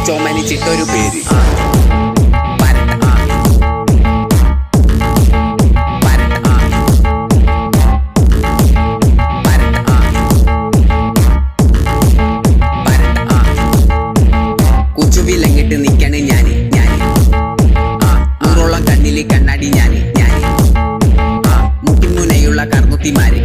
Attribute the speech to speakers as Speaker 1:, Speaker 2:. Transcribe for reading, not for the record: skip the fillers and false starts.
Speaker 1: ചോമനിച്ചിട്ടൊരു പേര് കുച്ചുവിലങ്ങിട്ട് നിക്കണ് ഞാന് നൂറോളം കണ്ണില് കണ്ണാടി ഞാന് മുട്ടിമുനയുള്ള കർമുത്തിമാര്